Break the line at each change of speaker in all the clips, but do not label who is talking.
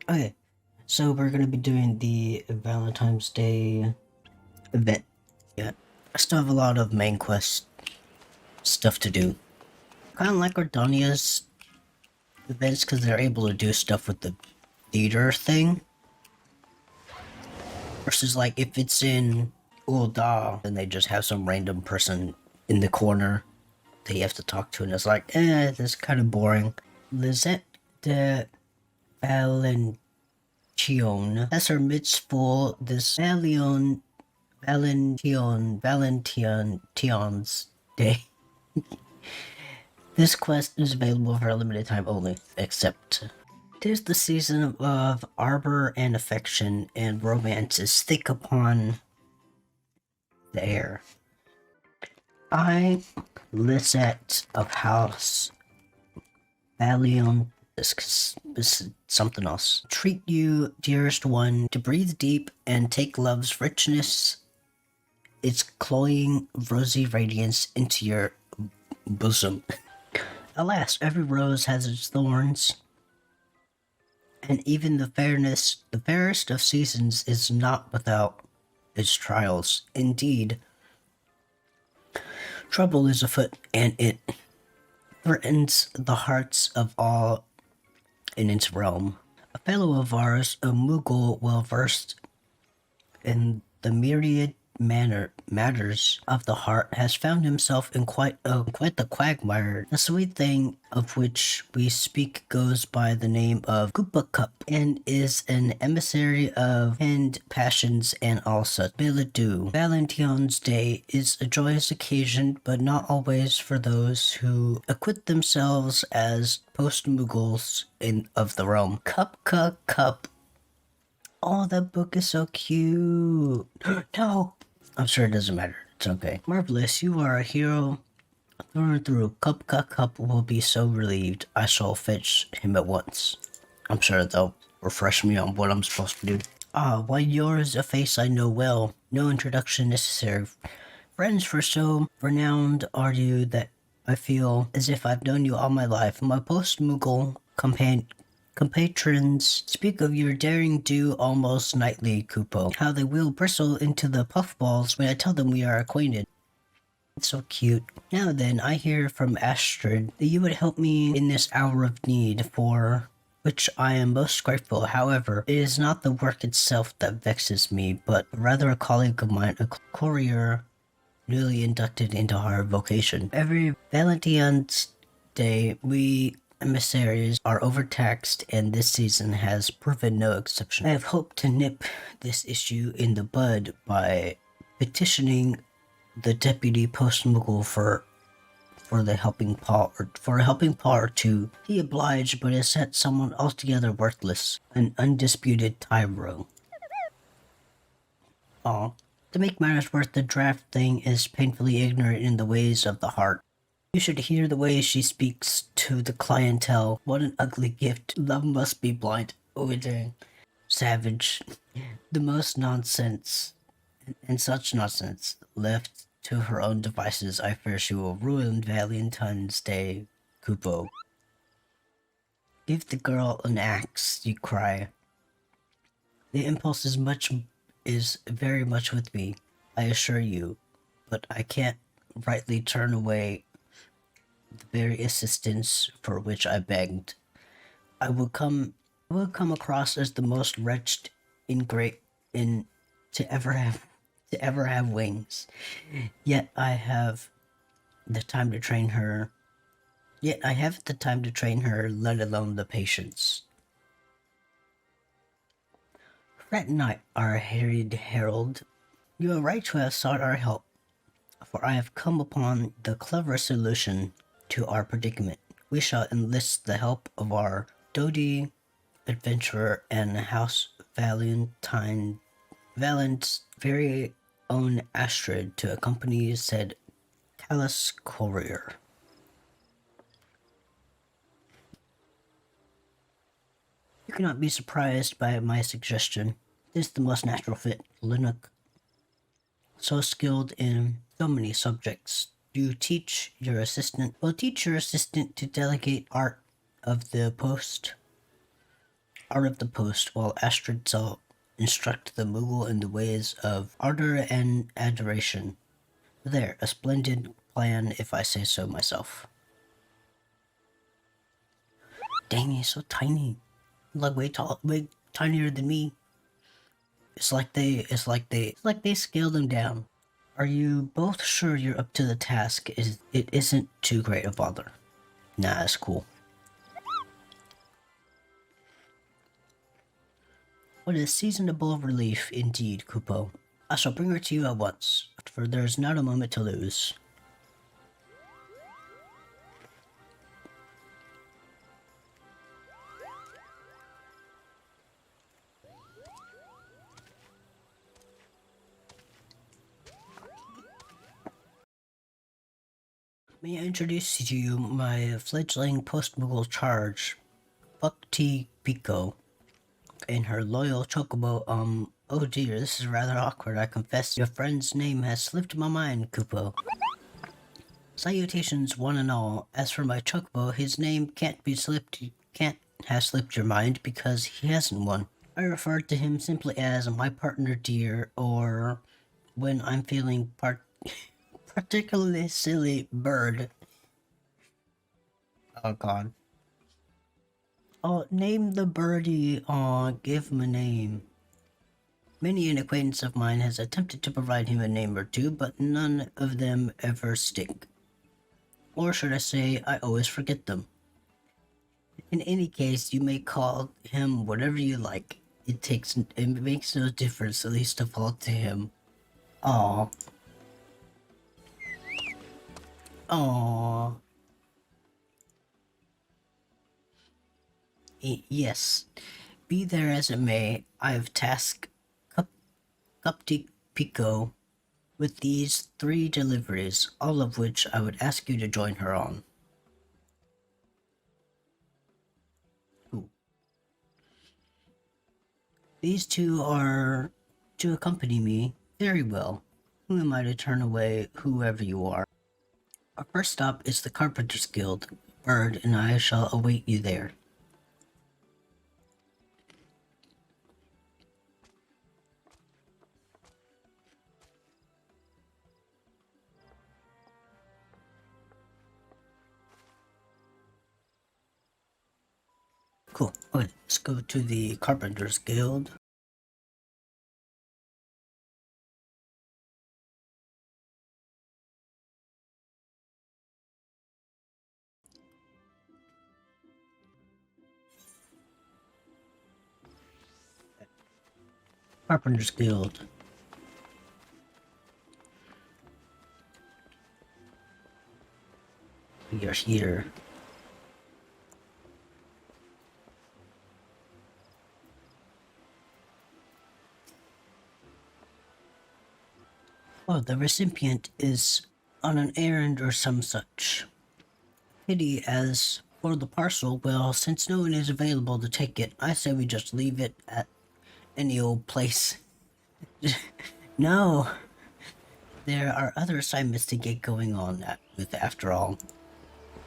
Okay, so we're gonna be doing the Valentine's Day event. Yeah, I still have a lot of main quest stuff to do. Kind of like Ordonia's events because they're able to do stuff with the theater thing. Versus like if it's in Ul'dah, then they just have some random person in the corner that you have to talk to, and it's like, this is kind of boring. Lisette de Valentine. That's her mitzvah this Valentine's Day. This quest is available for a limited time only, except tis the season of arbor and affection, and romance is thick upon the air. I, Lisette of House Valion, this is something else. Treat you, dearest one, to breathe deep and take love's richness, its cloying rosy radiance into your bosom. Alas, every rose has its thorns, and even the fairest of seasons is not without its trials. Indeed, trouble is afoot, and it threatens the hearts of all in its realm. A fellow of ours, a moogle well versed in the myriad matters of the heart, has found himself in quite the quagmire. The sweet thing of which we speak goes by the name of Koopa Cup, and is an emissary of and passions and all such. Billet doux. Valentine's Day is a joyous occasion, but not always for those who acquit themselves as post-moogles of the realm. Cup. Oh, that book is so cute. No. I'm sure it doesn't matter. It's okay. Marvelous, you are a hero through and through. Cup will be so relieved. I shall fetch him at once. I'm sure they'll refresh me on what I'm supposed to do. Ah, why yours a face I know well. No introduction necessary. Friends, for so renowned are you that I feel as if I've known you all my life. My post-Moogle compatrons speak of your daring do almost nightly, Kupo. How they will bristle into the puffballs when I tell them we are acquainted. It's so cute. Now then, I hear from Astrid that you would help me in this hour of need, for which I am most grateful. However, it is not the work itself that vexes me, but rather a colleague of mine, a courier newly inducted into our vocation. Every Valentine's Day, we emissaries are overtaxed, and this season has proven no exception. I have hoped to nip this issue in the bud by petitioning the deputy post-moogle for a helping paw or two. He obliged, but has sent someone altogether worthless, an undisputed tyro. Aw. To make matters worse, the draft thing is painfully ignorant in the ways of the heart. You should hear the way she speaks to the clientele. What an ugly gift. Love must be blind. Oh, dang. Savage. The most nonsense, and such nonsense, left to her own devices, I fear she will ruin Valentine's Day, Kupo. Give the girl an axe, you cry. The impulse is very much with me, I assure you, but I can't rightly turn away the very assistance for which I begged. I will come across as the most wretched ingrate in to ever have wings. Yet I have the time to train her. Yet I haven't the time to train her, let alone the patience. Fret not, our harried herald. You are right to have sought our help, for I have come upon the clever solution to our predicament. We shall enlist the help of our doughty adventurer and House Valentine's very own Astrid to accompany said callous courier. You cannot be surprised by my suggestion. It is the most natural fit. Linux, so skilled in so many subjects. You teach your assistant. Well, teach your assistant to delegate art of the out of the post while Astrid shall instruct the moogle in the ways of ardor and adoration. There, a splendid plan if I say so myself. Dang, he's so tiny. Like way tinier than me. It's like they scaled him down. Are you both sure you're up to the task? It isn't too great a bother. Nah, it's cool. What a seasonable relief indeed, Kupo. I shall bring her to you at once, for there is not a moment to lose. May I introduce to you my fledgling post-Moogle charge, Bhakti Pico, and her loyal chocobo, oh dear, this is rather awkward, I confess. Your friend's name has slipped my mind, Kupo. Salutations, one and all. As for my chocobo, his name can't have slipped your mind because he hasn't one. I refer to him simply as my partner dear, or when I'm feeling particularly silly, bird. Oh god. Oh, name the birdie. Oh, give him a name. Many an acquaintance of mine has attempted to provide him a name or two, but none of them ever stick. Or should I say, I always forget them. In any case, you may call him whatever you like. It makes no difference, at least of all to him. Aww. Aww. Yes. Be there as it may, I've tasked Cupti Pico with these 3 deliveries, all of which I would ask you to join her on. Ooh. These 2 are to accompany me. Very well. Who am I to turn away whoever you are? Our first stop is the Carpenter's Guild. Bird and I shall await you there. Cool. Okay, let's go to the Carpenter's Guild. Carpenter's Guild. We are here. Oh, the recipient is on an errand or some such. Pity as for the parcel, well, since no one is available to take it, I say we just leave it at any old place. No, there are other assignments to get going on with after all.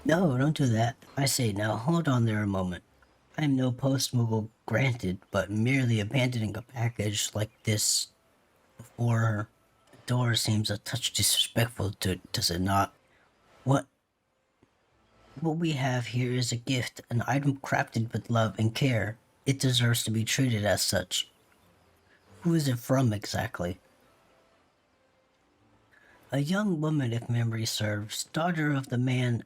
No, don't do that. I say now, hold on there a moment. I am no post-Moogle granted, but merely abandoning a package like this before the door seems a touch disrespectful does it not? What we have here is a gift, an item crafted with love and care. It deserves to be treated as such. Who is it from exactly? A young woman, if memory serves, daughter of the man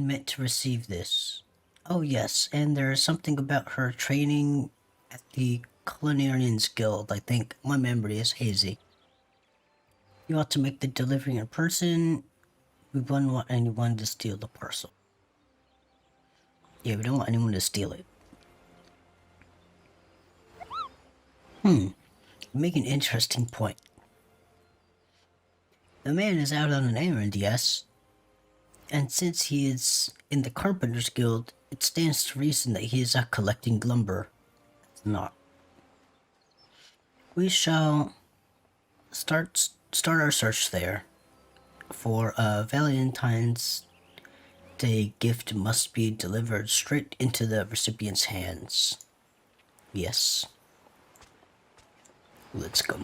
meant to receive this. Oh yes, and there is something about her training at the Culinarian's Guild. I think my memory is hazy. You ought to make the delivery in person. We wouldn't want anyone to steal the parcel. Yeah, we don't want anyone to steal it. You make an interesting point. The man is out on an errand, yes. And since he is in the Carpenter's Guild, it stands to reason that he is out collecting lumber. It's not. We shall start our search there for Valentines The gift must be delivered straight into the recipient's hands. Yes. Let's go.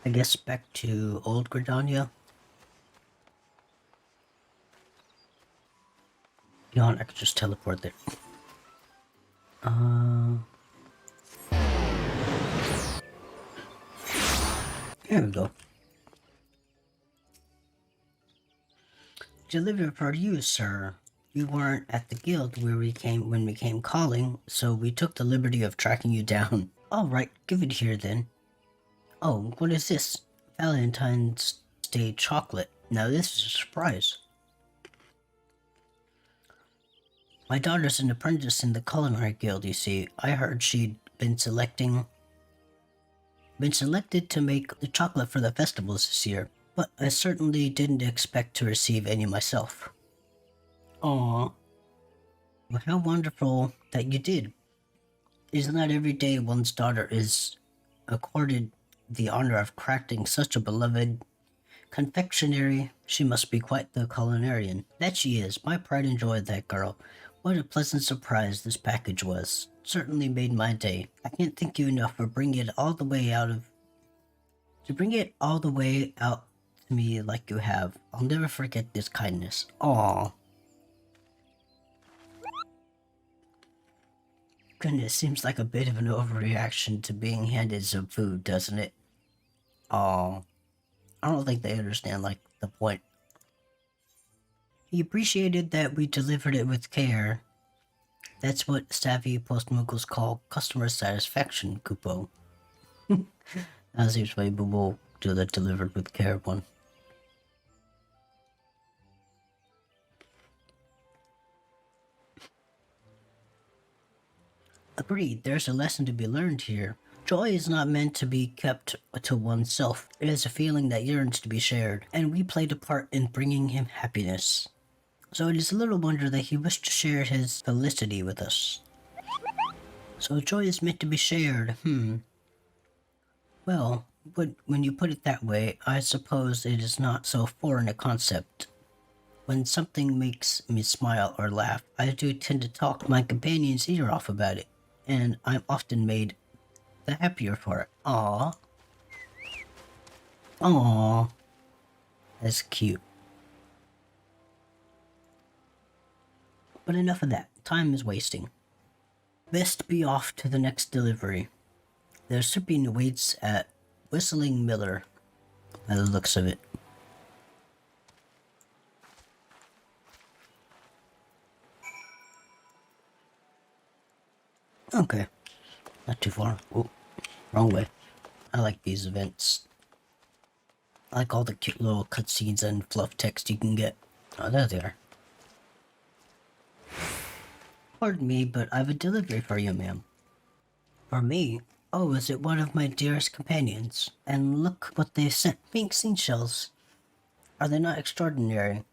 I guess back to Old Gridania. You know what, I could just teleport there. Here we go. Delivered for you, sir. You weren't at the guild when we came calling, so we took the liberty of tracking you down. Alright, give it here then. Oh, what is this? Valentine's Day chocolate. Now this is a surprise. My daughter's an apprentice in the culinary guild, you see. I heard she'd been selected to make the chocolate for the festivals this year, but I certainly didn't expect to receive any myself. Aww. Well, how wonderful that you did. Isn't that every day one's daughter is accorded the honor of crafting such a beloved confectionery? She must be quite the culinarian. That she is. My pride enjoyed that girl. What a pleasant surprise this package was. Certainly made my day. I can't thank you enough for bringing it all the way out to me like you have. I'll never forget this kindness. Aww. Goodness, seems like a bit of an overreaction to being handed some food, doesn't it? Aww. I don't think they understand, like, the point. He appreciated that we delivered it with care. That's what savvy post-moogles call customer satisfaction, Kupo. That seems like we will do the delivered with care one. Agreed, there's a lesson to be learned here. Joy is not meant to be kept to oneself. It is a feeling that yearns to be shared, and we played a part in bringing him happiness. So it is little wonder that he wished to share his felicity with us. So joy is meant to be shared, Well, when you put it that way, I suppose it is not so foreign a concept. When something makes me smile or laugh, I do tend to talk my companion's ear off about it, and I'm often made the happier for it. Aww. Aww. That's cute. But enough of that. Time is wasting. Best be off to the next delivery. The recipient waits at Whistling Miller, by the looks of it. Okay. Not too far. Oh, wrong way. I like these events. I like all the cute little cutscenes and fluff text you can get. Oh, there they are. Pardon me, but I've a delivery for you, ma'am. For me? Oh, is it one of my dearest companions? And look what they've sent. Pink seashells. Are they not extraordinary?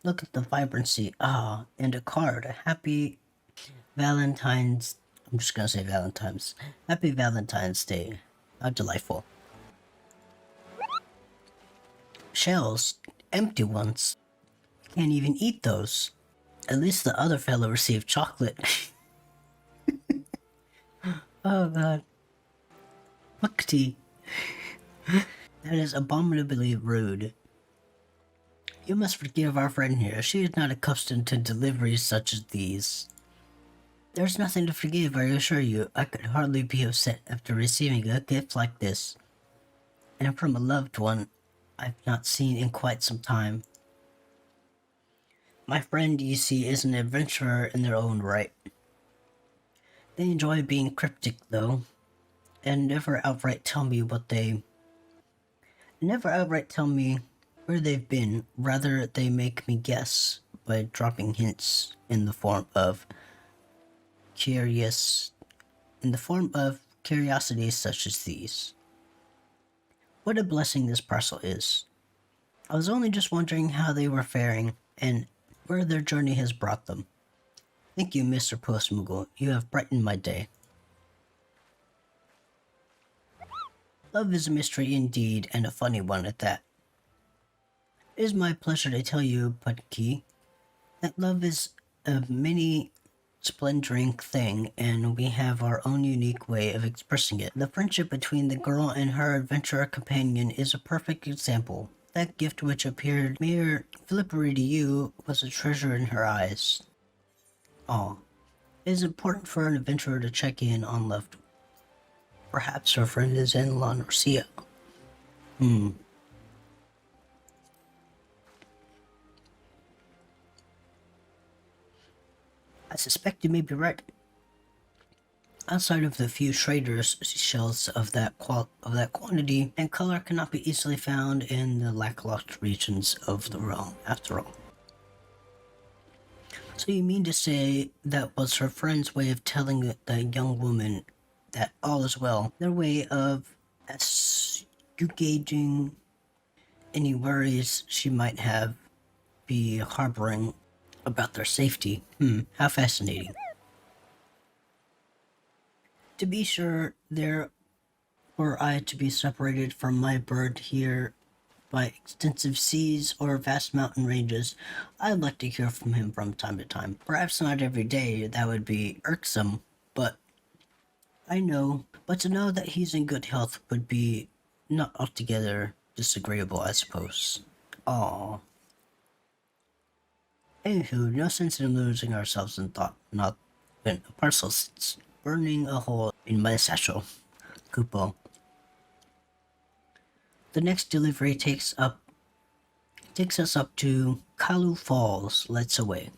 Look at the vibrancy. Ah, and a card. A happy Valentine's... I'm just gonna say Valentine's. Happy Valentine's Day. How delightful. Shells. Empty ones. Can't even eat those. At least the other fellow received chocolate. Oh god. Mukti. That is abominably rude. You must forgive our friend here. She is not accustomed to deliveries such as these. There's nothing to forgive, I assure you. I could hardly be upset after receiving a gift like this. And from a loved one I've not seen in quite some time. My friend, you see, is an adventurer in their own right. They enjoy being cryptic, though, and never outright tell me where they've been. Rather, they make me guess by dropping hints in the form of curiosities such as these. What a blessing this parcel is. I was only just wondering how they were faring, and where their journey has brought them. Thank you, Mr. Postmoogle. You have brightened my day. Love is a mystery indeed, and a funny one at that. It is my pleasure to tell you, Putki, that love is a many splendoring thing, and we have our own unique way of expressing it. The friendship between the girl and her adventurer companion is a perfect example. That gift which appeared mere flippery to you was a treasure in her eyes. Aw. It is important for an adventurer to check in on loved. Perhaps her friend is in La Norcia. I suspect you may be right. Outside of the few traders, shells of that quantity and color cannot be easily found in the lackluster regions of the realm, after all. So you mean to say that was her friend's way of telling the young woman that all is well, their way of assuaging any worries she might be harboring about their safety? How fascinating. To be sure, there were I to be separated from my bird here by extensive seas or vast mountain ranges, I'd like to hear from him from time to time. Perhaps not every day, that would be irksome, but to know that he's in good health would be not altogether disagreeable, I suppose. Aww. Anywho, no sense in losing ourselves in thought, not when a parcel sits burning a hole in my satchel. Kupo. The next delivery takes us up to Kalu Falls. Let's away.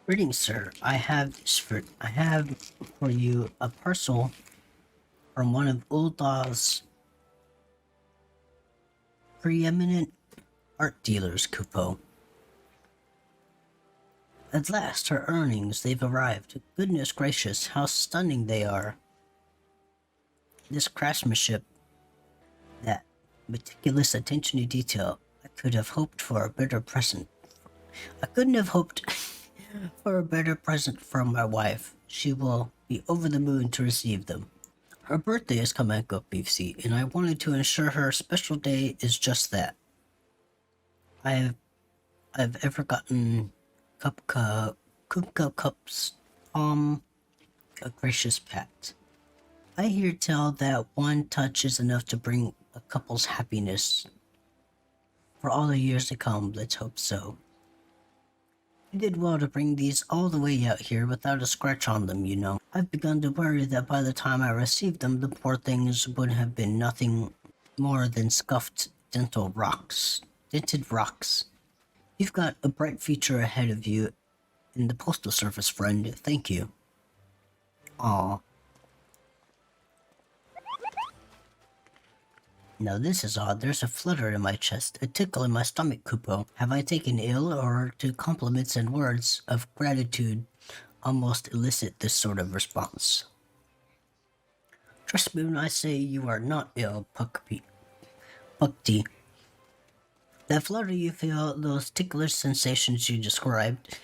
Greetings, sir. I have for you a parcel from one of Uldah's preeminent art dealers, Kupo. At last, her earnings, they've arrived. Goodness gracious, how stunning they are. This craftsmanship, that meticulous attention to detail, I could have hoped for a better present. I couldn't have hoped for a better present from my wife. She will be over the moon to receive them. Her birthday is coming up, Beefsy, and I wanted to ensure her special day is just that. I've ever gotten Kupka Cups, a gracious pat. I hear tell that one touch is enough to bring a couple's happiness. For all the years to come, let's hope so. You did well to bring these all the way out here without a scratch on them, you know. I've begun to worry that by the time I received them, the poor things would have been nothing more than scuffed dented rocks. You've got a bright future ahead of you in the postal service, friend. Thank you. Aw. Now this is odd. There's a flutter in my chest, a tickle in my stomach, Kupo. Have I taken ill, or do compliments and words of gratitude almost elicit this sort of response? Trust me when I say you are not ill, Pukti. That flutter you feel, those ticklish sensations you described,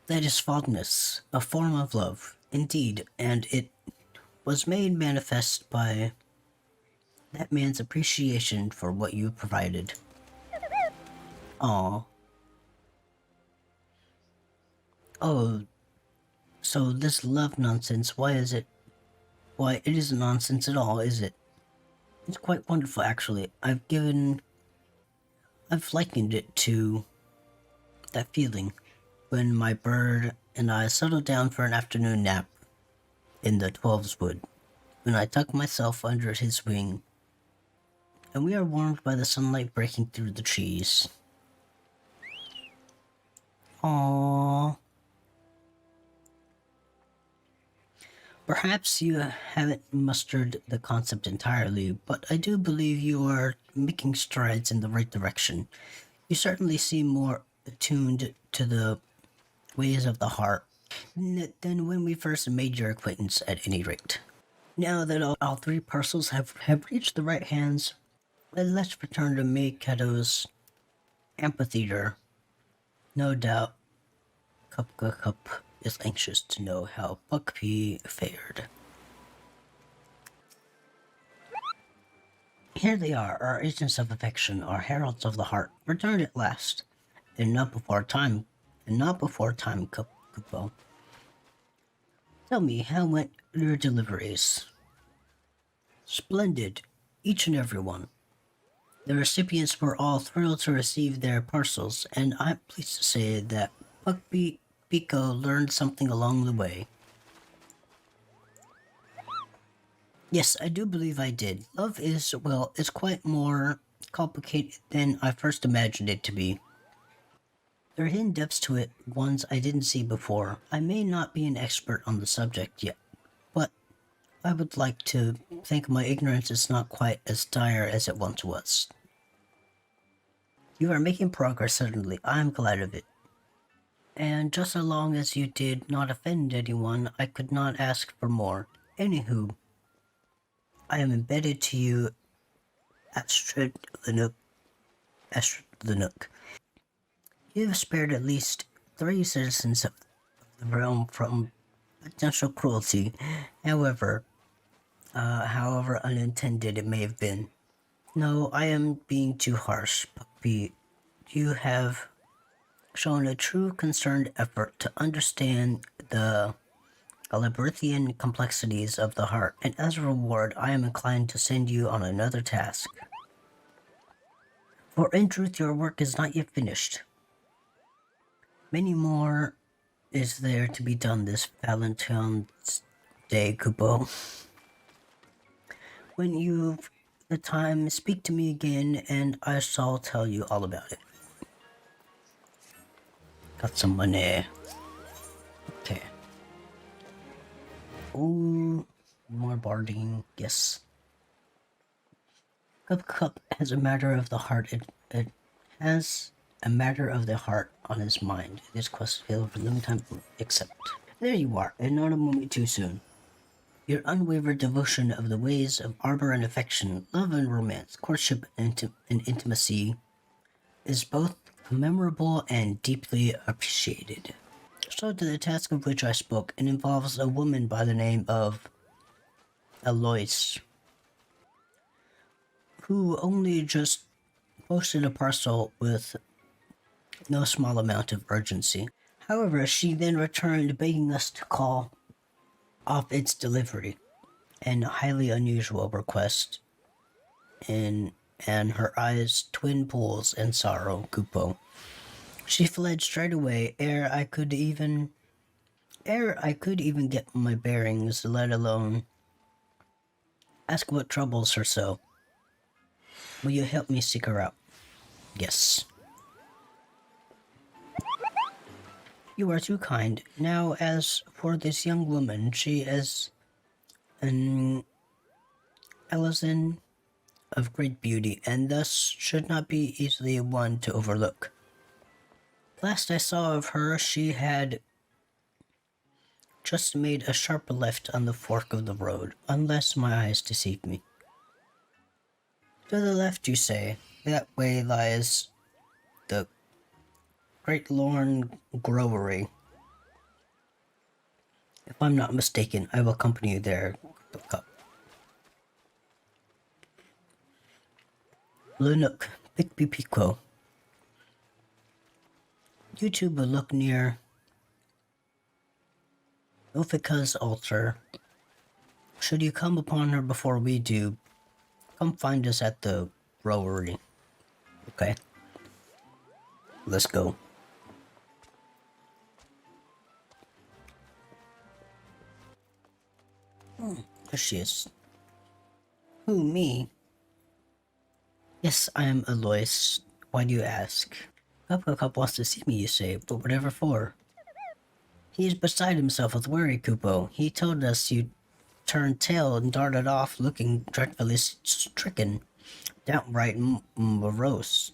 that is fondness, a form of love, indeed, and it was made manifest by that man's appreciation for what you provided. Aw. Oh, so this love nonsense, why, it isn't nonsense at all, is it? It's quite wonderful, actually. I've likened it to that feeling when my bird and I settled down for an afternoon nap in the 12's wood, when I tuck myself under his wing, and we are warmed by the sunlight breaking through the trees. Aww. Perhaps you haven't mustered the concept entirely, but I do believe you are making strides in the right direction. You certainly seem more attuned to the ways of the heart than when we first made your acquaintance, at any rate. Now that all three parcels have reached the right hands, let's return to Miketo's amphitheater. No doubt, Kupka Cup is anxious to know how Buckpea fared. Here they are, our agents of affection, our heralds of the heart, returned at last, and not before time, Kupo. Tell me, how went your deliveries? Splendid, each and every one. The recipients were all thrilled to receive their parcels, and I'm pleased to say that Buckbeak Pico learned something along the way. Yes, I do believe I did. Love is, well, it's quite more complicated than I first imagined it to be. There are hidden depths to it, ones I didn't see before. I may not be an expert on the subject yet, but I would like to think my ignorance is not quite as dire as it once was. You are making progress, certainly. I'm glad of it. And just so long as you did not offend anyone, I could not ask for more. Anywho, I am indebted to you, Astrid Lenook. You have spared at least 3 citizens of the realm from potential cruelty, however unintended it may have been. No, I am being too harsh, Puppy. You have shown a true concerned effort to understand the labyrinthian complexities of the heart, and as a reward, I am inclined to send you on another task. For in truth, your work is not yet finished. Many more is there to be done this Valentine's Day, Kupo. When you've the time, speak to me again, and I shall tell you all about it. Got some money. Okay. Ooh, more barding, yes. Cup has a matter of the heart. It has a matter of the heart on his mind. This quest failed for limited time, except. There you are, and not a moment too soon. Your unwavered devotion of the ways of ardor and affection, love and romance, courtship and intimacy is both memorable and deeply appreciated. So to the task of which I spoke, it involves a woman by the name of Alois, who only just posted a parcel with no small amount of urgency. However, she then returned begging us to call off its delivery, an highly unusual request, and her eyes twin pools in sorrow, Kupo. She fled straight away ere I could even get my bearings, let alone ask what troubles her so. Will you help me seek her out? Yes. You are too kind. Now, as for this young woman, she is an Ellison of great beauty, and thus should not be easily one to overlook. Last I saw of her, she had just made a sharp left on the fork of the road, unless my eyes deceive me. To the left, you say. That way lies the Great Lorne Growery. If I'm not mistaken, I will accompany you there. Lunuk, Pikpi Pico. You two will look near Ophika's altar. Should you come upon her before we do, come find us at the brewery. Okay? Let's go. There she is. Who, me? Yes, I am Alois. Why do you ask? Cup wants to see me, you say, but whatever for? He is beside himself with worry, Kupo. He told us you turned tail and darted off looking dreadfully stricken, downright morose.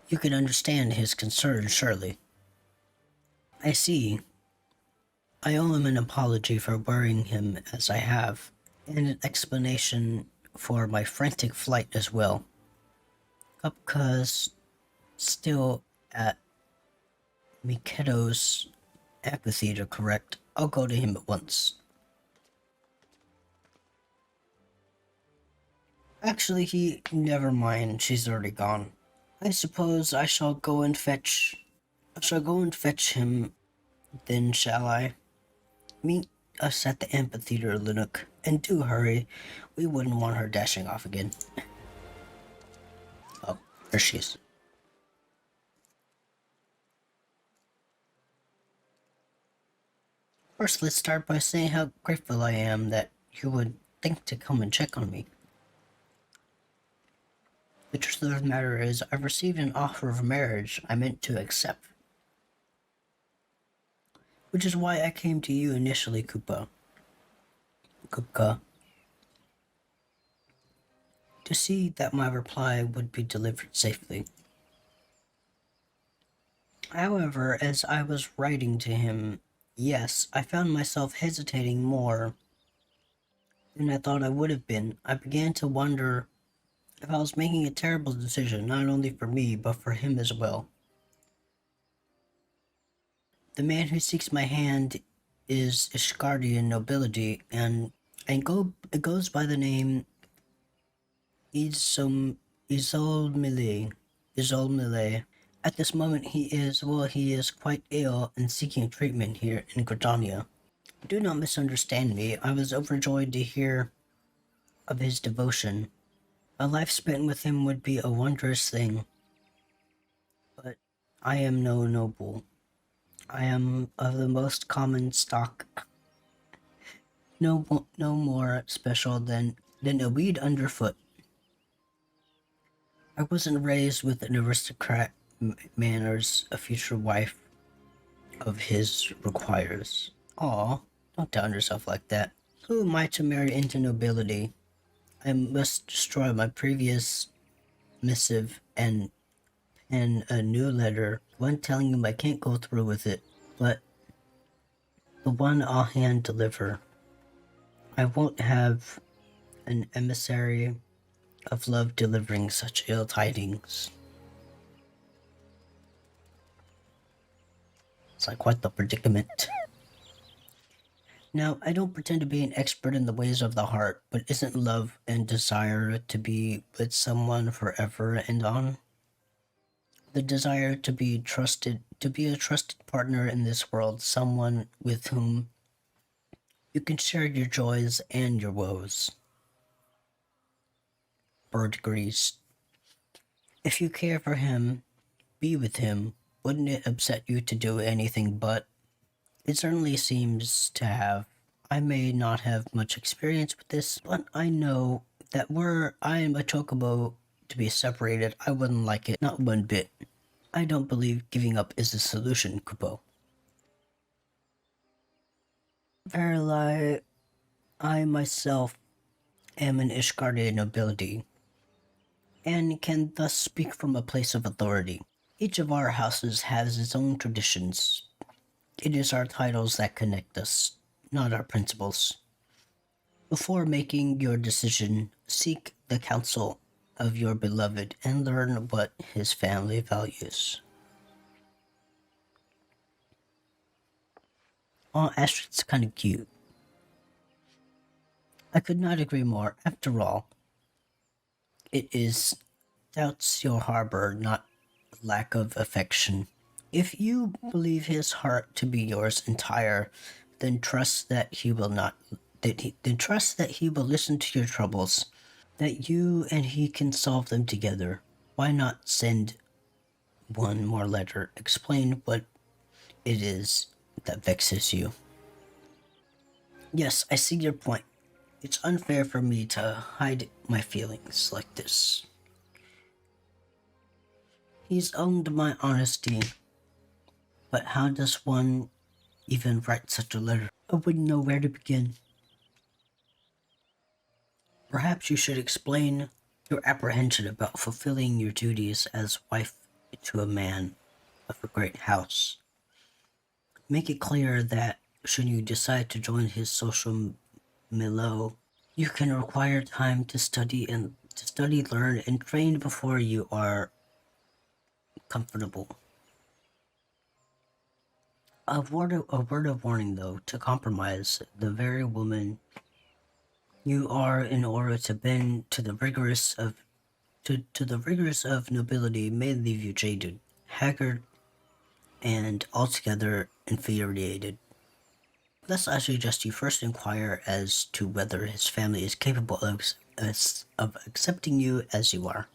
You can understand his concern, surely. I see. I owe him an apology for worrying him as I have, and an explanation for my frantic flight as well. Kupka's still at Mikado's amphitheater, correct? I'll go to him at once. Actually, never mind, she's already gone. I suppose I shall go and fetch him, then shall I? Meet us at the amphitheater, Linux, and do hurry. We wouldn't want her dashing off again. Oh, there she is. First, let's start by saying how grateful I am that you would think to come and check on me. The truth of the matter is, I've received an offer of marriage I meant to accept. Which is why I came to you initially, Kupka. To see that my reply would be delivered safely. However, as I was writing to him, yes, I found myself hesitating more than I thought I would have been. I began to wonder if I was making a terrible decision, not only for me, but for him as well. The man who seeks my hand is Ishgardian nobility, and it goes by the name Izolmile. At this moment he is quite ill and seeking treatment here in Gridania. Do not misunderstand me. I was overjoyed to hear of his devotion. A life spent with him would be a wondrous thing. But I am no noble. I am of the most common stock. No more special than a weed underfoot. I wasn't raised with an aristocrat manners a future wife of his requires. Aw, don't down yourself like that. Who am I to marry into nobility? I must destroy my previous missive and pen a new letter, one telling him I can't go through with it, but the one I'll hand deliver. I won't have an emissary of love delivering such ill tidings. It's like, what the predicament? Now, I don't pretend to be an expert in the ways of the heart, but isn't love and desire to be with someone forever and on? The desire to be a trusted partner in this world, someone with whom you can share your joys and your woes. Bird agrees. If you care for him, be with him. Wouldn't it upset you to do anything but? It certainly seems to have. I may not have much experience with this, but I know that were I and my chocobo to be separated, I wouldn't like it, not one bit. I don't believe giving up is the solution, Kupo. Verily, I myself am an Ishgardian nobility, and can thus speak from a place of authority. Each of our houses has its own traditions. It is our titles that connect us, not our principles. Before making your decision, seek the counsel of your beloved and learn what his family values. Oh, Astrid's kind of cute. I could not agree more. After all, it is doubts your harbor, not lack of affection. If you believe his heart to be yours entire, then trust that he will listen to your troubles, that you and he can solve them together. Why not send one more letter? Explain what it is that vexes you. Yes, I see your point. It's unfair for me to hide my feelings like this. He's owned my honesty, but how does one even write such a letter? I wouldn't know where to begin. Perhaps you should explain your apprehension about fulfilling your duties as wife to a man of a great house. Make it clear that should you decide to join his social milieu. You can require time to study, learn, and train before you are comfortable. A word of warning, though, to compromise the very woman you are in order to bend to the rigorous of nobility may leave you jaded, haggard, and altogether infuriated. Thus, I suggest you first inquire as to whether his family is capable of accepting you as you are.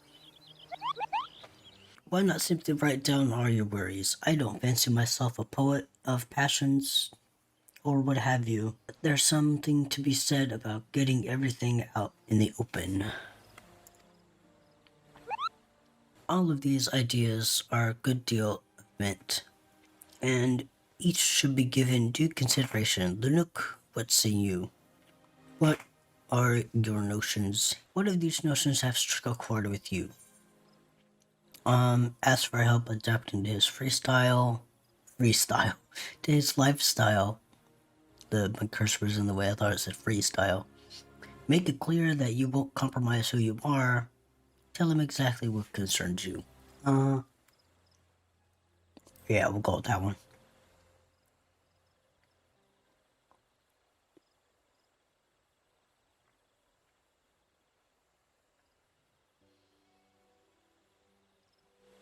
Why not simply write down all your worries? I don't fancy myself a poet of passions or what have you. But there's something to be said about getting everything out in the open. All of these ideas are a good deal meant, and each should be given due consideration. Lunook, what's say you? What are your notions? What of these notions have struck a chord with you? Ask for help adapting to his to his lifestyle. My cursor was in the way, I thought it said freestyle. Make it clear that you won't compromise who you are. Tell him exactly what concerns you. Yeah, we'll go with that one.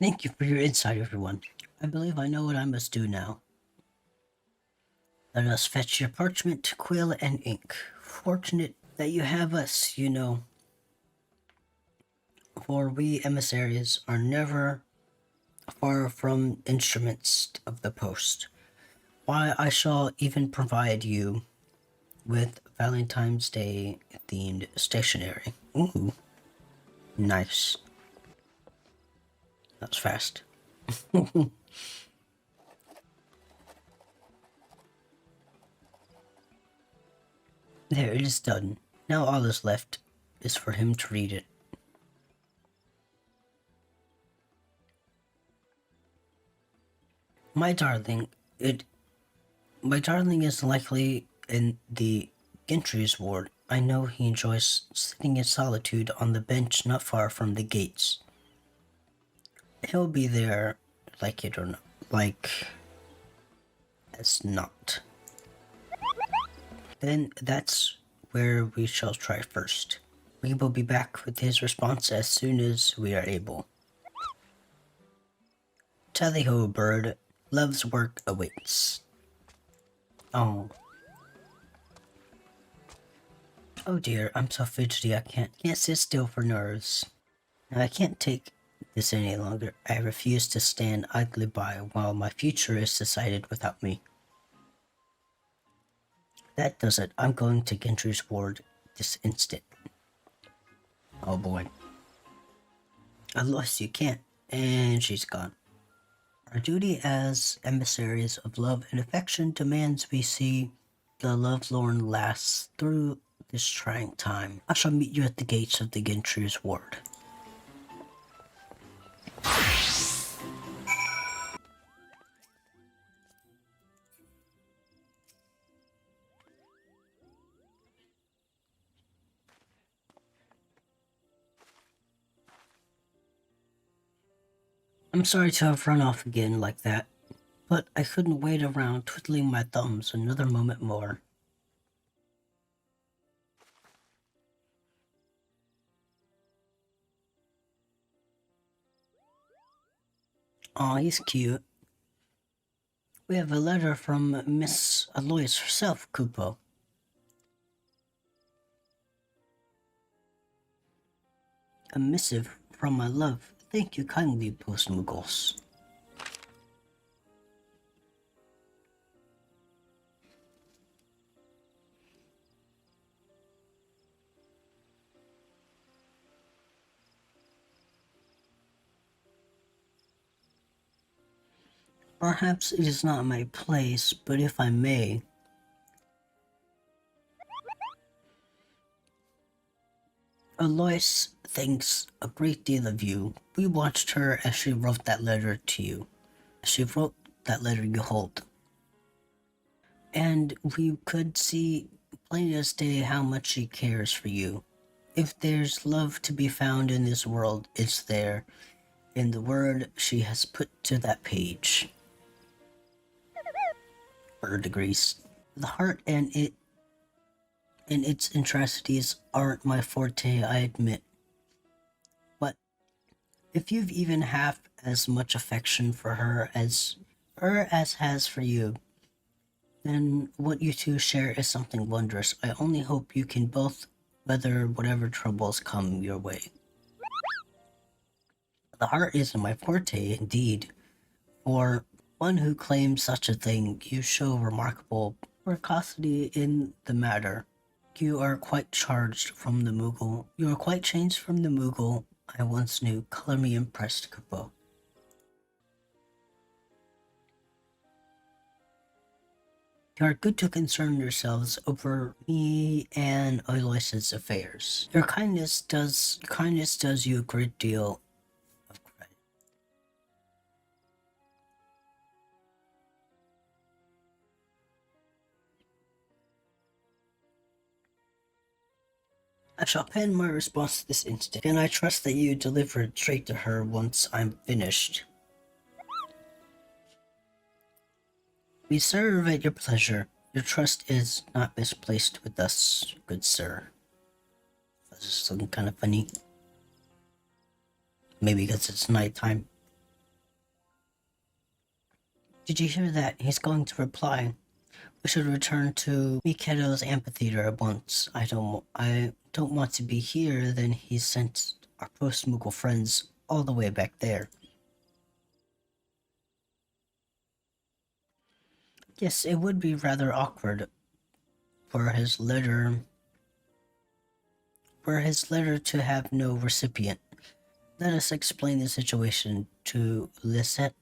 Thank you for your insight, everyone. I believe I know what I must do now. Let us fetch your parchment, quill, and ink. Fortunate that you have us, you know. For we emissaries are never far from instruments of the post. Why, I shall even provide you with Valentine's Day themed stationery. Ooh, nice. That was fast. There, it is done. Now all that's left is for him to read it. My darling is likely in the Gentry's ward. I know he enjoys sitting in solitude on the bench not far from the gates. He'll be there, like it or not. Like as not. Then that's where we shall try first. We will be back with his response as soon as we are able. Tally-ho, bird. Love's work awaits. Oh. Oh dear, I'm so fidgety I can't sit still for nerves. Now I can't take this any longer. I refuse to stand idly by while my future is decided without me. That does it. I'm going to Gentry's ward this instant. Oh boy. Unless you can't. And she's gone. Our duty as emissaries of love and affection demands we see the lovelorn lass through this trying time. I shall meet you at the gates of the Gentry's ward. I'm sorry to have run off again like that, but I couldn't wait around twiddling my thumbs another moment more. Aw, he's cute. We have a letter from Miss Alois herself, Kupo. A missive from my love. Thank you kindly, Post Moogles. Perhaps it is not my place, but if I may. Alois thinks a great deal of you. We watched her as she wrote that letter to you. She wrote that letter you hold. And we could see plain as day how much she cares for you. If there's love to be found in this world, it's there, in the word she has put to that page. Bird agrees. The heart and its atrocities aren't my forte, I admit. But if you've even half as much affection for her as has for you, then what you two share is something wondrous. I only hope you can both weather whatever troubles come your way. The heart isn't my forte, indeed. For one who claims such a thing, you show remarkable precocity in the matter. You are quite charged from the moogle. You are quite changed from the moogle I once knew. Color me impressed, Kupo. You are good to concern yourselves over me and Aloysius' affairs. Your kindness does you a great deal of credit. I shall pen my response this instant, and I trust that you deliver it straight to her once I'm finished. We serve at your pleasure. Your trust is not misplaced with us, good sir. That's just looking kind of funny. Maybe because it's nighttime. Did you hear that? He's going to reply. We should return to Miketo's amphitheater at once. I don't want to be here, then he sent our post-Moogle friends all the way back there. Yes, it would be rather awkward for his letter to have no recipient. Let us explain the situation to Lisette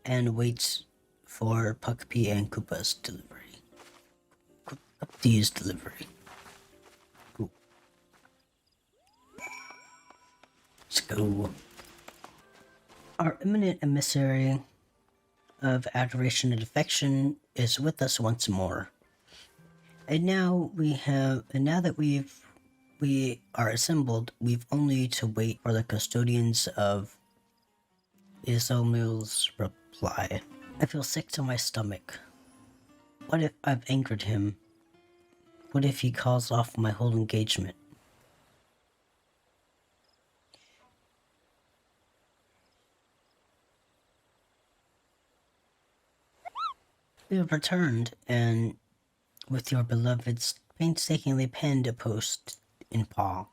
and wait for Puckpea and Koopa's delivery. Puckpea's delivery. Cool. Let's go. Our eminent emissary of adoration and affection is with us once more. And now that we are assembled, we've only to wait for the custodians of Izomil's reply. I feel sick to my stomach. What if I've angered him? What if he calls off my whole engagement? We have returned, and with your beloved's painstakingly penned a post in paw.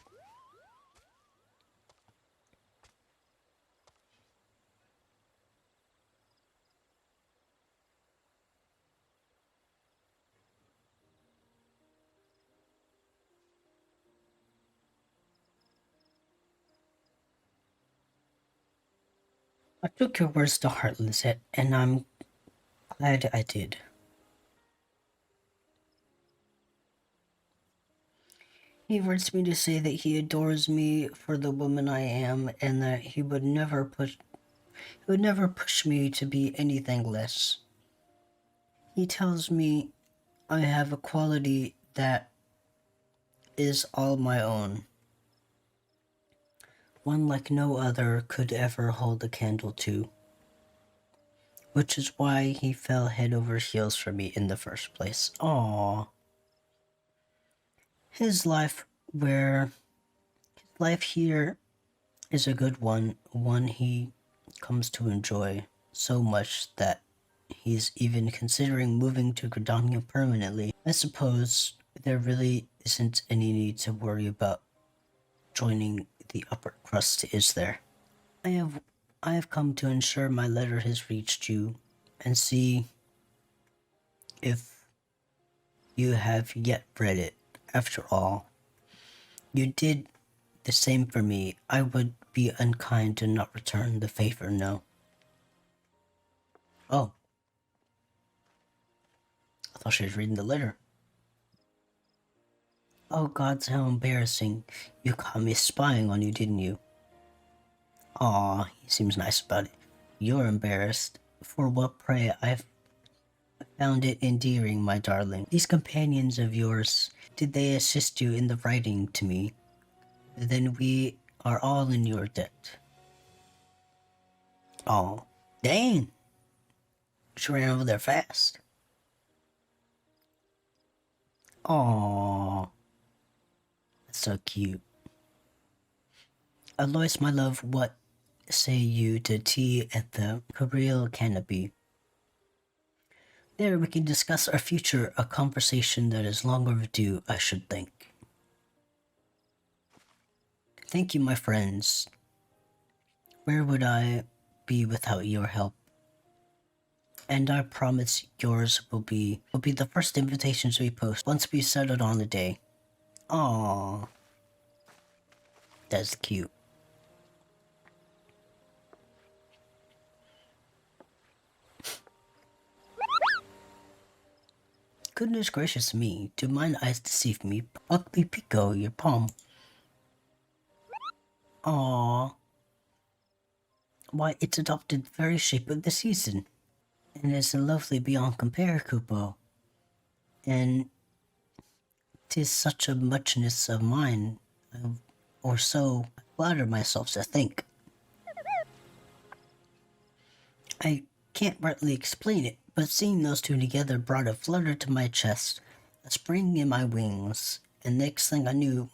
I took your words to heart, Lisette, and I'm glad I did. He writes me to say that he adores me for the woman I am, and that he would never push me to be anything less. He tells me I have a quality that is all my own, one like no other could ever hold a candle to, which is why he fell head over heels for me in the first place. Aww. His life here is a good one he comes to enjoy so much that he's even considering moving to Gridania permanently. I suppose there really isn't any need to worry about joining the upper crust, is there? I have come to ensure my letter has reached you and see if you have yet read it. After all, you did the same for me. I would be unkind to not return the favor, no. Oh. I thought she was reading the letter. Oh gods, how embarrassing. You caught me spying on you, didn't you? Aw, he seems nice about it. You're embarrassed. For what, pray? Found it endearing, my darling. These companions of yours, did they assist you in the writing to me? Then we are all in your debt. Oh, dang. She ran over there fast. Oh, that's so cute. Alois, my love, what say you to tea at the Cabriel Canopy? There we can discuss our future, a conversation that is long overdue, I should think. Thank you, my friends. Where would I be without your help? And I promise yours will be the first invitations we post once we settled on the day. Aww. That's cute. Goodness gracious me, do mine eyes deceive me? Ugly Pico, your palm. Aww. Why, it's adopted the very shape of the season. And it's lovely beyond compare, Kupo. And 'tis such a muchness of mine, or so I flatter myself to think. I can't rightly explain it, but seeing those two together brought a flutter to my chest, a spring in my wings, and next thing I knew,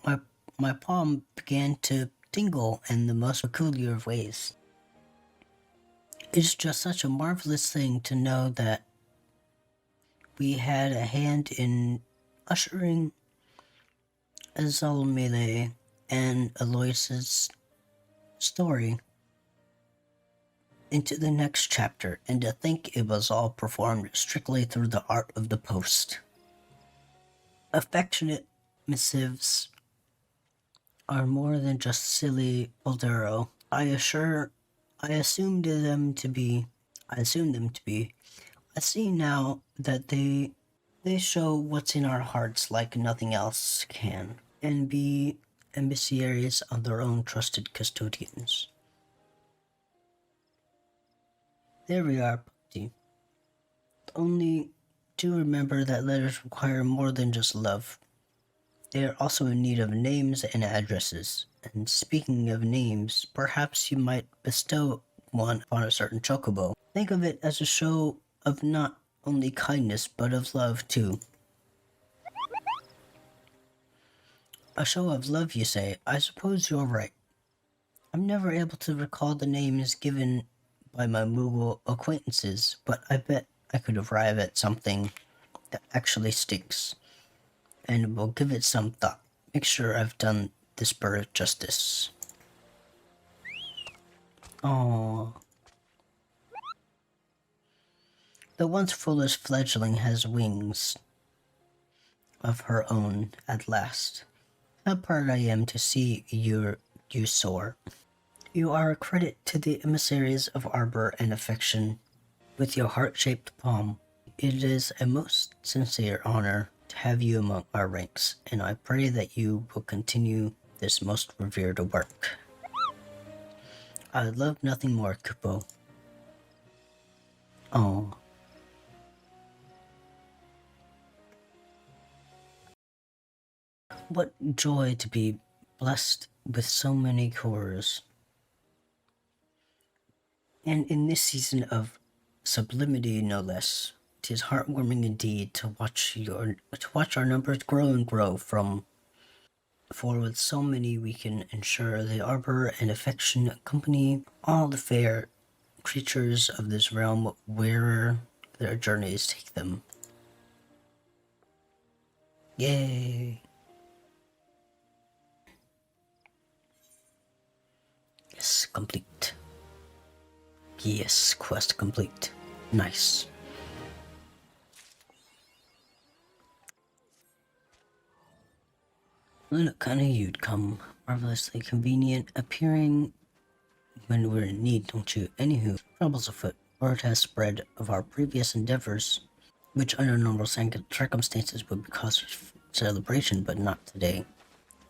my palm began to tingle in the most peculiar of ways. It's just such a marvelous thing to know that we had a hand in ushering Azalmele and Alois's story into the next chapter, and to think it was all performed strictly through the art of the post. Affectionate missives are more than just silly Boldero. I assumed them to be. I see now that they show what's in our hearts like nothing else can, and be emissaries of their own trusted custodians. There we are, Putty. Only do remember that letters require more than just love. They are also in need of names and addresses. And speaking of names, perhaps you might bestow one on a certain chocobo. Think of it as a show of not only kindness, but of love too. A show of love, you say? I suppose you're right. I'm never able to recall the names given by my moogle acquaintances, but I bet I could arrive at something that actually sticks, and will give it some thought. Make sure I've done this bird justice. Aww. The once foolish fledgling has wings of her own at last. How proud I am to see you soar. You are a credit to the emissaries of arbor and affection. With your heart-shaped palm, it is a most sincere honor to have you among our ranks, and I pray that you will continue this most revered work. I love nothing more, Kupo. Oh. What joy to be blessed with so many cores. And in this season of sublimity, no less, 'tis heartwarming indeed to watch our numbers grow and grow for with so many we can ensure the arbor and affection accompany all the fair creatures of this realm wherever their journeys take them. Yay! Yes, complete. Yes, quest complete. Nice. Look, I knew you'd come. Marvelously convenient, appearing when we're in need, don't you? Anywho, troubles afoot. Word has spread of our previous endeavors, which under normal circumstances would be cause for celebration, but not today.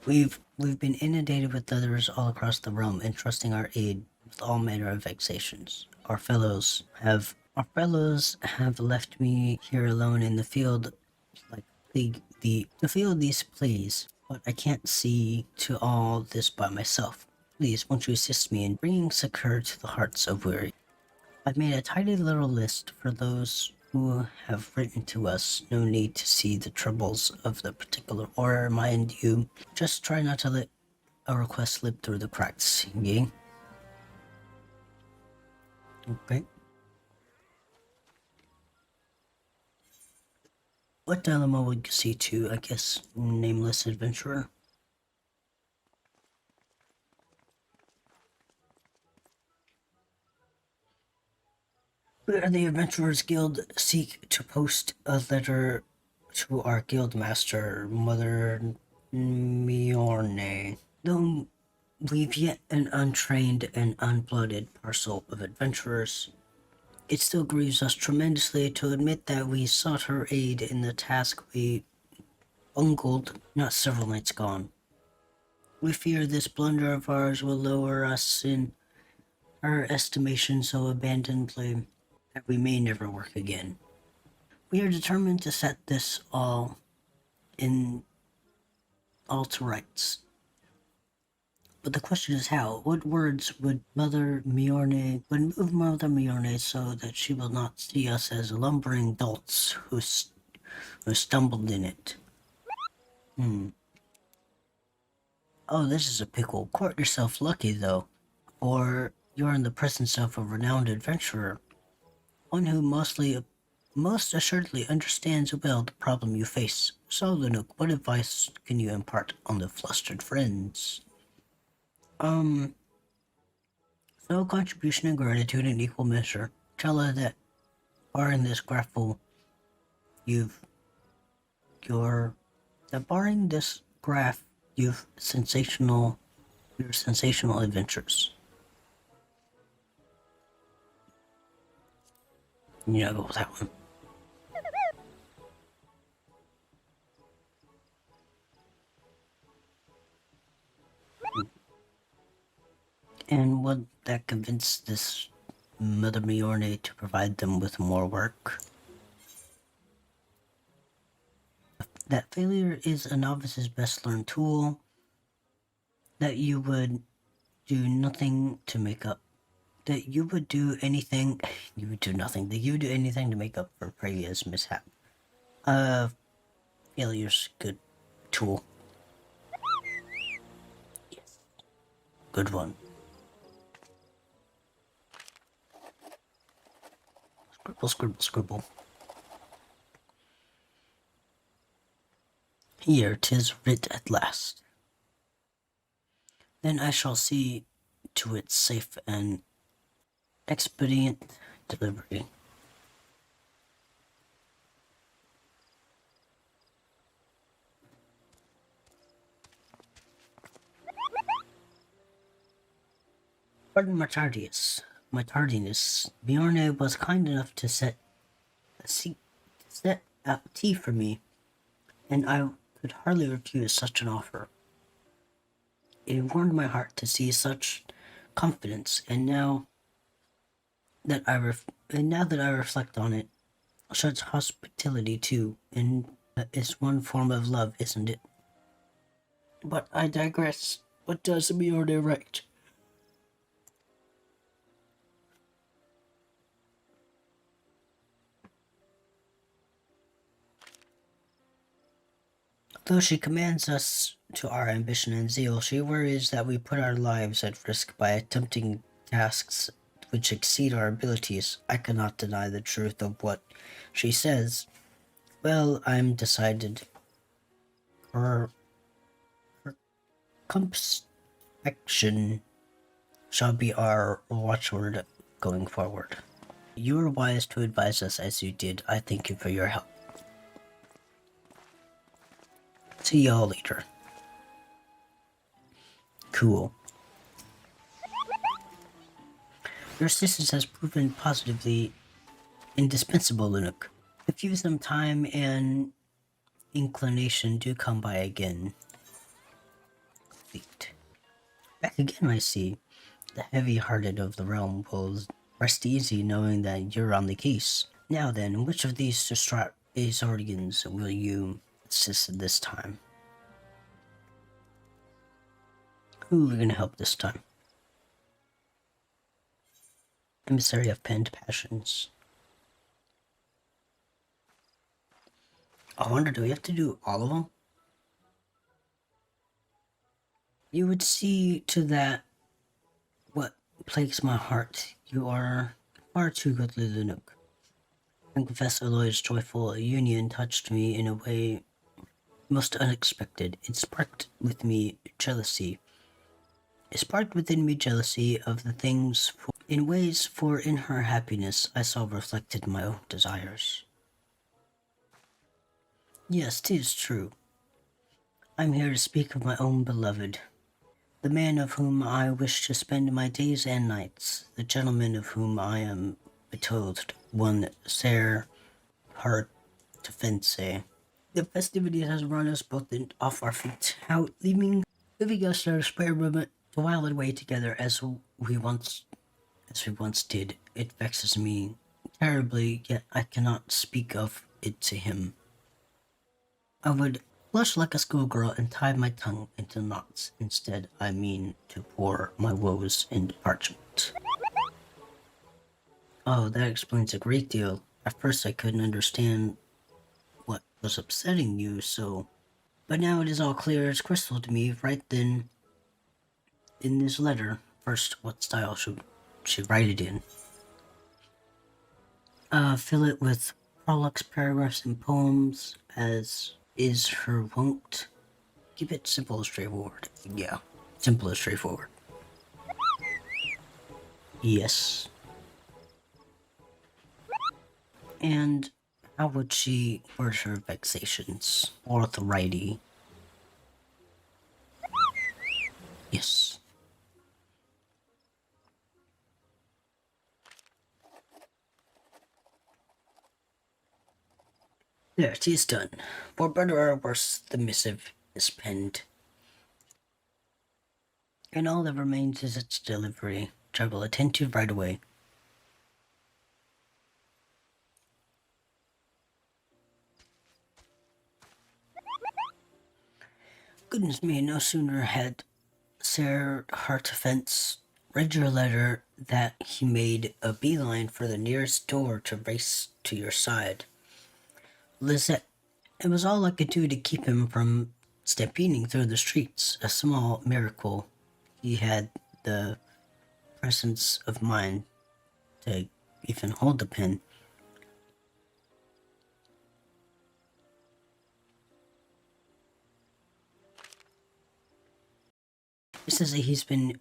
We've been inundated with others all across the realm, entrusting our aid with all manner of vexations. Our fellows have Our fellows have left me here alone in the field, like to field these pleas, but I can't see to all this by myself. Please, won't you assist me in bringing succor to the hearts of weary? I've made a tidy little list for those who have written to us. No need to see the troubles of the particular order, mind you. Just try not to let a request slip through the cracks, yea? Okay. What dilemma would you see to, I guess, nameless adventurer? Where the Adventurers Guild seek to post a letter to our guild master, Mother Miorne. Though we've yet an untrained and unblooded parcel of adventurers, it still grieves us tremendously to admit that we sought her aid in the task we bungled not several nights gone. We fear this blunder of ours will lower us in her estimation so abandonedly that we may never work again. We are determined to set this all to rights. But the question is how? What words would move Mother Miorne so that she will not see us as lumbering dolts who stumbled in it? Oh, this is a pickle. Court yourself lucky, though, or you're in the presence of a renowned adventurer, one who most assuredly understands well the problem you face. So, Lunook, what advice can you impart on the flustered friends? So contribution and gratitude in equal measure. Tell her that, barring this grapple, barring this graph, you've sensational adventures. Yeah, go with that one. And would that convince this Mother Miorne to provide them with more work? That failure is a novice's best learned tool. That you would do nothing to make up. That you would do anything. You would do nothing. That you would do anything to make up for previous mishap. Failure's good tool. Yes. Good one. Scribble, scribble, scribble. Here 'tis writ at last. Then I shall see to its safe and expedient delivery. Pardon my tardiness. Bjorne was kind enough to set out tea for me, and I could hardly refuse such an offer. It warmed my heart to see such confidence, and now that I reflect on it, such hospitality too, and is one form of love, isn't it? But I digress. What does Bjorne write? Though she commands us to our ambition and zeal, she worries that we put our lives at risk by attempting tasks which exceed our abilities. I cannot deny the truth of what she says. Well, I'm decided. Her circumspection shall be our watchword going forward. You were wise to advise us as you did. I thank you for your help. See y'all later. Cool. Your assistance has proven positively indispensable, Lunook. If you have some time and inclination, do come by again. Complete. Back again, I see. The heavy-hearted of the realm will Rest easy knowing that you're on the case. Now then, which of these distraught Azorians will you assist this time? Who are gonna help this time? Emissary of Pent Passions. I wonder, do we have to do all of them? You would see to that what plagues my heart. You are far too goodly, Lunuk. I confess Aloy's joyful union touched me in a way most unexpected. It sparked within me jealousy of the things in ways, for in her happiness I saw reflected my own desires. Yes, 'tis true. I'm here to speak of my own beloved, the man of whom I wish to spend my days and nights, the gentleman of whom I am betrothed, one Ser Hart to Fence. The festivities has run us both off our feet, out leaving us our spare moment to while away together as we once did. It vexes me terribly, yet I cannot speak of it to him. I would blush like a schoolgirl and tie my tongue into knots. Instead, I mean to pour my woes into parchment. Oh, that explains a great deal. At first I couldn't understand what was upsetting you, but now it is all clear as crystal to me. Right then, in this letter, first, what style should she write it in? Fill it with prologues, paragraphs, and poems, as is her wont. Keep it simple and straightforward. Yeah, simple and straightforward. Yes. And how would she word her vexations? Authority. Yes. There, 'tis done. For better or worse, the missive is penned. And all that remains is its delivery, which I will attend to right away. Goodness me, no sooner had Sir Hartefence read your letter that he made a beeline for the nearest door to race to your side. Lizette, it was all I could do to keep him from stampeding through the streets. A small miracle he had the presence of mind to even hold the pen. He says that he's been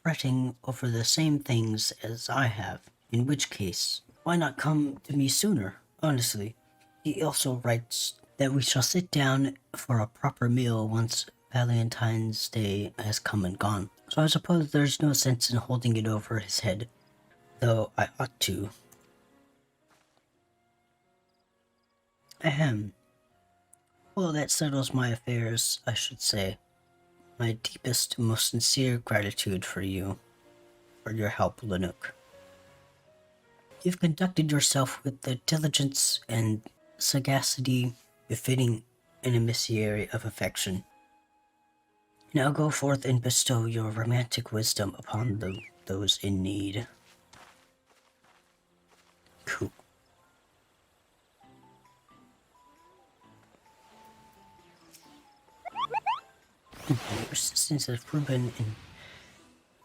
fretting over the same things as I have, in which case, why not come to me sooner, honestly? He also writes that we shall sit down for a proper meal once Valentine's Day has come and gone. So I suppose there's no sense in holding it over his head, though I ought to. Ahem. Well, that settles my affairs, I should say. My deepest, most sincere gratitude for you, for your help, Linuk. You've conducted yourself with the diligence and sagacity befitting an emissary of affection. Now go forth and bestow your romantic wisdom upon those in need. Cool. Your assistance has proven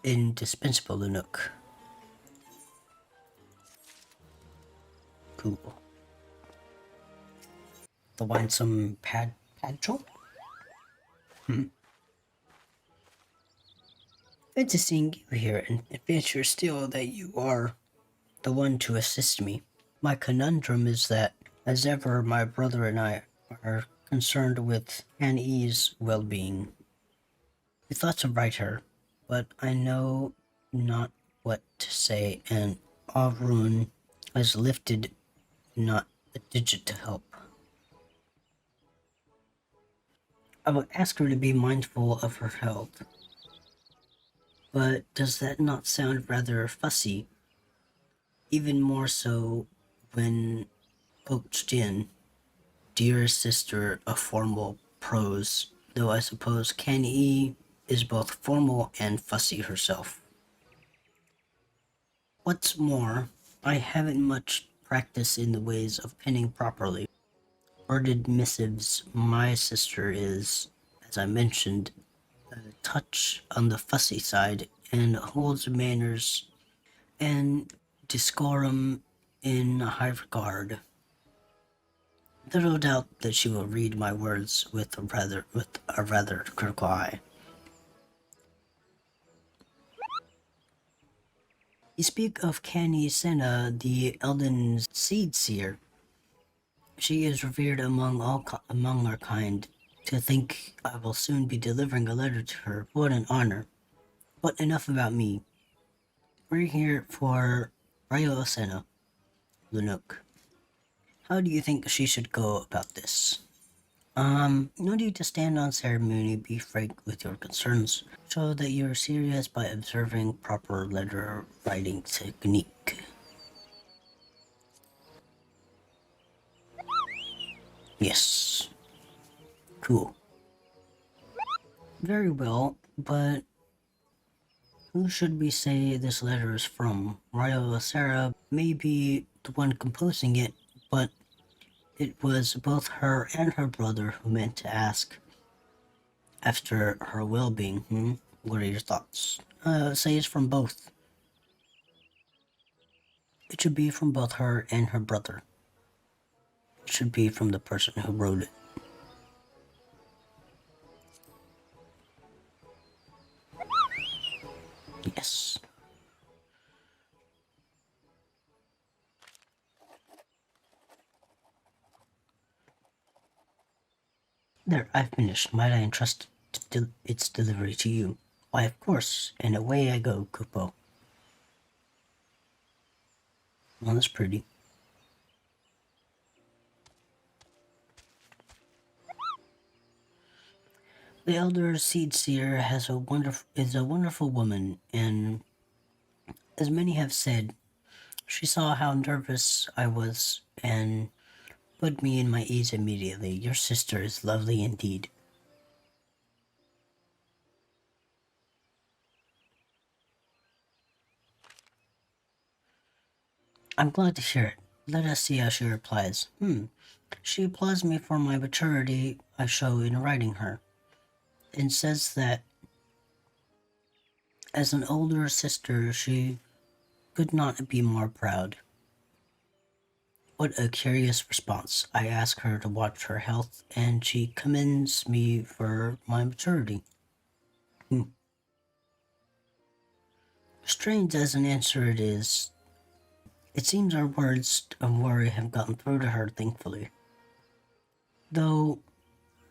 indispensable, Linuk. Cool. The winsome Padrel? Fancy seeing you here, and adventure still that you are the one to assist me. My conundrum is that, as ever, my brother and I are concerned with Annie's well-being. We thought to write her, but I know not what to say, and Arun has lifted not a digit to help. I would ask her to be mindful of her health, but does that not sound rather fussy? even more so when coached in Dear Sister of formal prose, though I suppose Kenny is both formal and fussy herself. What's more, I haven't much practice in the ways of penning properly. Worded missives, my sister is, as I mentioned, a touch on the fussy side and holds manners and decorum in high regard. Little doubt that she will read my words with a rather critical eye. You speak of Canny Senna, the Elden Seed Seer. She is revered among our kind. To think I will soon be delivering a letter to her, what an honor. But enough about me. We're here for Ryo Senna, Lunook. How do you think she should go about this? No need to stand on ceremony, be frank with your concerns. Show that you're serious by observing proper letter writing technique. Yes. Cool. Very well, but who should we say this letter is from? Ryo Sarah may be the one composing it, but it was both her and her brother who meant to ask after her well-being. What are your thoughts? Say it's from both. It should be from both her and her brother. It should be from the person who wrote it. Yes. There, I've finished. Might I entrust its delivery to you? Why, of course, and away I go, Kupo. Well, that's pretty. The elder seed seer is a wonderful woman, and as many have said, she saw how nervous I was and put me in my ease immediately. Your sister is lovely indeed. I'm glad to hear it. Let us see how she replies. She applauds me for my maturity I show in writing her, and says that as an older sister she could not be more proud. What a curious response. I ask her to watch her health, and she commends me for my maturity. Strange as an answer it is, it seems our words of worry have gotten through to her, thankfully. Though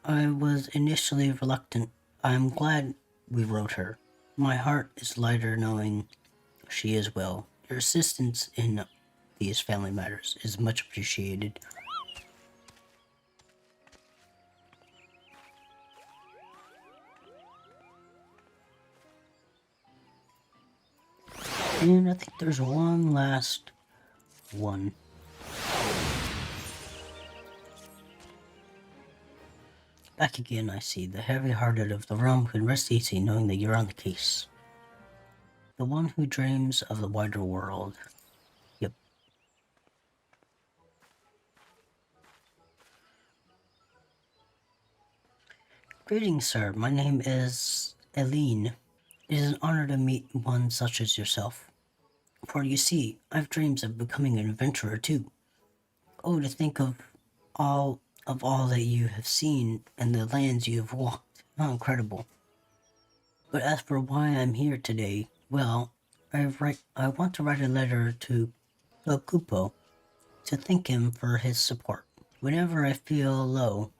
I was initially reluctant, I'm glad we wrote her. My heart is lighter knowing she is well. Your assistance in these family matters is much appreciated. And I think there's one last one. Back again, I see. The heavy-hearted of the realm can rest easy knowing that you're on the case. The one who dreams of the wider world. Yep. Greetings, sir. My name is Eileen. It is an honor to meet one such as yourself. For you see, I've dreams of becoming an adventurer too. Oh, to think of all that you have seen and the lands you have walked. How incredible. But as for why I'm here today, well, I want to write a letter to Kupo to thank him for his support. Whenever I feel low,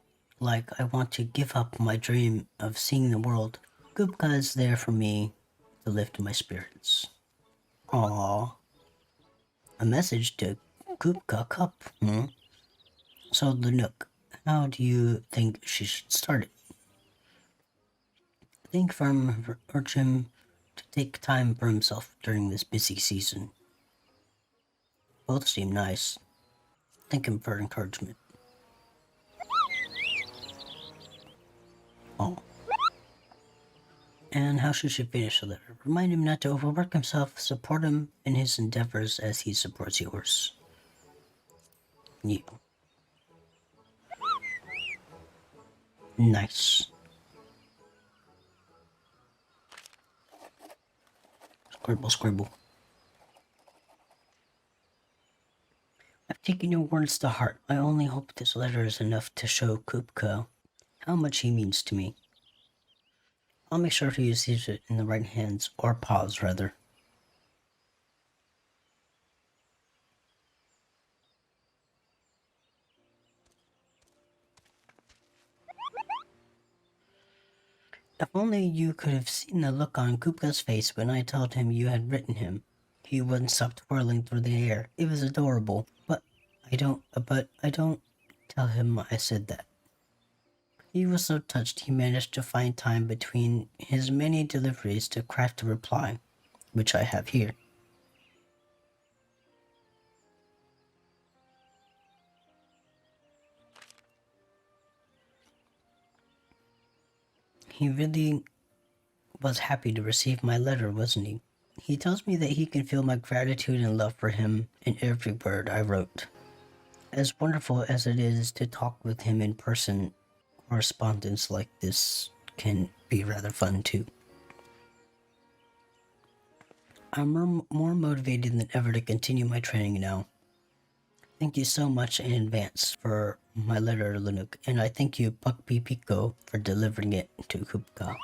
like I want to give up my dream of seeing the world, Kupka is there for me to lift my spirits. Aww. A message to Kupka Cup, So the Nook, how do you think she should start it? Think from urge him to take time for himself during this busy season. Both seem nice. Thank him for encouragement. Oh. And how should she finish the letter? Remind him not to overwork himself, support him in his endeavors as he supports yours. You. Nice. Scribble, scribble. I've taken your words to heart. I only hope this letter is enough to show Kupko how much he means to me. I'll make sure he receives it in the right hands, or paws, rather. If only you could have seen the look on Kupka's face when I told him you had written him. He wouldn't stop twirling through the air. It was adorable, but I don't tell him I said that. He was so touched he managed to find time between his many deliveries to craft a reply, which I have here. He really was happy to receive my letter, wasn't he? He tells me that he can feel my gratitude and love for him in every word I wrote. As wonderful as it is to talk with him in person, correspondence like this can be rather fun too. I'm more motivated than ever to continue my training now. Thank you so much in advance for my letter, Linuk, and I thank you, Puckpee Pico, for delivering it to Kupka.